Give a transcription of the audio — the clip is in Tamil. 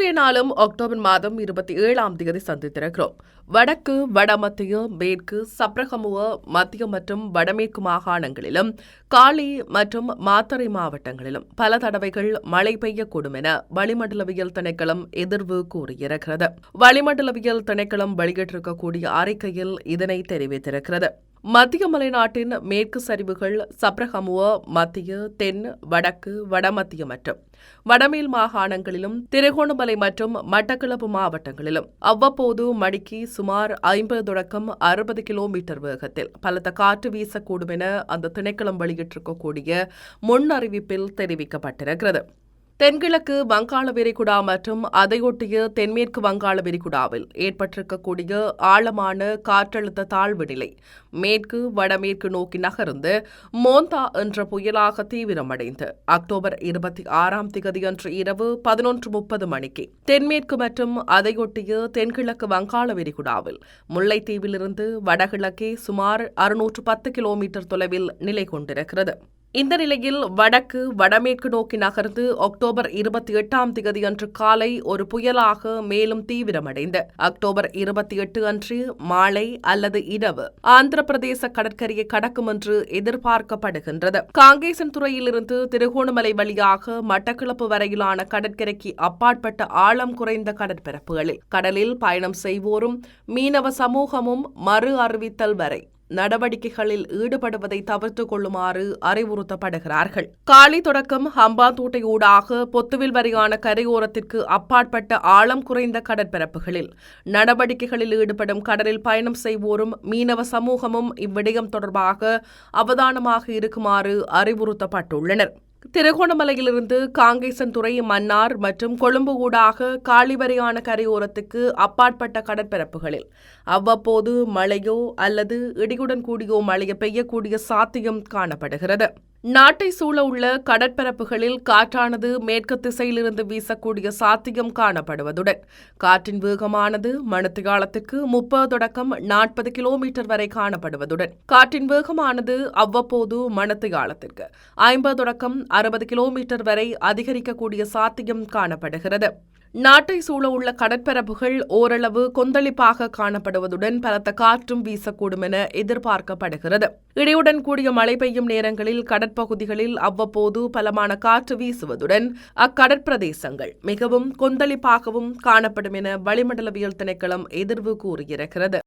இன்றைய நாளும் அக்டோபர் மாதம் 27ஆம் தேதி சந்தித்திருக்கிறோம். வடக்கு, வடமத்திய, மேற்கு, சப்ரகமுவ, மத்திய மற்றும் வடமேற்கு மாகாணங்களிலும் காலி மற்றும் மாத்தறை மாவட்டங்களிலும் பல தடவைகள் மழை பெய்யக்கூடும் என வளிமண்டலவியல் திணைக்களம் எதிர்வு கூறியிருக்கிறது. வளிமண்டலவியல் திணைக்களம் வெளியிட்டிருக்கக்கூடிய அறிக்கையில் இதனை தெரிவித்திருக்கிறது. மத்திய மலைநாட்டின் மேற்கு சரிவுகள் சப்ரகமுவ, மத்திய, தென், வடக்கு, வடமத்திய மற்றும் வடமேல் மாகாணங்களிலும் திருகோணமலை மற்றும் மட்டக்களப்பு மாவட்டங்களிலும் அவ்வப்போது மணிக்கு சுமார் 50 தொடக்கம் 60 கிலோமீட்டர் வேகத்தில் பலத்த காற்று வீசக்கூடும் என அந்த திணைக்களம் வெளியிட்டிருக்கக்கூடிய முன் அறிவிப்பில் தெரிவிக்கப்பட்டிருக்கிறது. தென்கிழக்கு வங்காள விரிகுடா மற்றும் அதையொட்டிய தென்மேற்கு வங்காள விரிகுடாவில் ஏற்பட்டிருக்கக்கூடிய ஆழமான காற்றழுத்த தாழ்வு நிலை மேற்கு வடமேற்கு நோக்கி நகர்ந்து மோந்தா என்ற புயலாக தீவிரமடைந்து அக்டோபர் 26ஆம் தேதியன்று இரவு 11:30 மணிக்கு தென்மேற்கு மற்றும் அதையொட்டிய தென்கிழக்கு வங்காள விரிகுடாவில் முல்லைத்தீவிலிருந்து வடகிழக்கே சுமார் 610 கிலோமீட்டர் தொலைவில் நிலை கொண்டிருக்கிறது. இந்த நிலையில் வடக்கு வடமேற்கு நோக்கி நகர்ந்து அக்டோபர் 28ஆம் தேதியன்று காலை ஒரு புயலாக மேலும் தீவிரமடைந்து அக்டோபர் 28 அன்று மாலை அல்லது இரவு ஆந்திர பிரதேச கடற்கரையை கடக்கும் என்று எதிர்பார்க்கப்படுகின்றது. காங்கேசன்துறையிலிருந்து திருகோணமலை வழியாக மட்டக்களப்பு வரையிலான கடற்கரைக்கு அப்பாற்பட்ட ஆழம் குறைந்த கடற்பரப்புகளில் கடலில் பயணம் செய்வோரும் மீனவ சமூகமும் மறு அறிவித்தல் வரை நடவடிக்கைகளில் ஈடுபடுவதை தவிர்த்துக் கொள்ளுமாறு அறிவுறுத்தப்படுகிறார்கள். காலி தொடக்கம் ஹம்பாந்தோட்டை ஊடாக பொத்துவில் வரையான கரையோரத்திற்கு அப்பாற்பட்ட ஆழம் குறைந்த கடற்பரப்புகளில் நடவடிக்கைகளில் ஈடுபடும் கடலில் பயணம் செய்வோரும் மீனவ சமூகமும் இவ்விடயம் தொடர்பாக அவதானமாக இருக்குமாறு அறிவுறுத்தப்பட்டுள்ளனர். திருகோணமலையிலிருந்து காங்கேசன்துறை, மன்னார் மற்றும் கொழும்பு ஊடாக காலி வரையான கரையோரத்துக்கு அப்பாற்பட்ட கடற்பரப்புகளில் அவ்வப்போது மழையோ அல்லது இடியுடன் கூடியோ மழை பெய்யக்கூடிய சாத்தியம் காணப்படுகிறது. நாட்டை சூழ உள்ள கடற்பரப்புகளில் காற்றானது மேற்கு திசையிலிருந்து வீசக்கூடிய சாத்தியம் காணப்படுவதுடன் காற்றின் வேகமானது மணித்தியாலத்திற்கு 30 தொடக்கம் 40 கிலோமீட்டர் வரை காணப்படுவதுடன் காற்றின் வேகமானது அவ்வப்போது மணித்தியாலத்திற்கு 50 தொடக்கம் 60 கிலோமீட்டர் வரை அதிகரிக்கக்கூடிய சாத்தியம் காணப்படுகிறது. நாட்டை சூழ உள்ள கடற்பரப்புகள் ஓரளவு கொந்தளிப்பாக காணப்படுவதுடன் பலத்த காற்றும் வீசக்கூடும் என எதிர்பார்க்கப்படுகிறது. இடியுடன் கூடிய மழை பெய்யும் நேரங்களில் கடற்பகுதிகளில் அவ்வப்போது பலமான காற்று வீசுவதுடன் அக்கடற்பிரதேசங்கள் மிகவும் கொந்தளிப்பாகவும் காணப்படும் என வளிமண்டலவியல் திணைக்களம் எதிர்வு கூறியிருக்கிறது.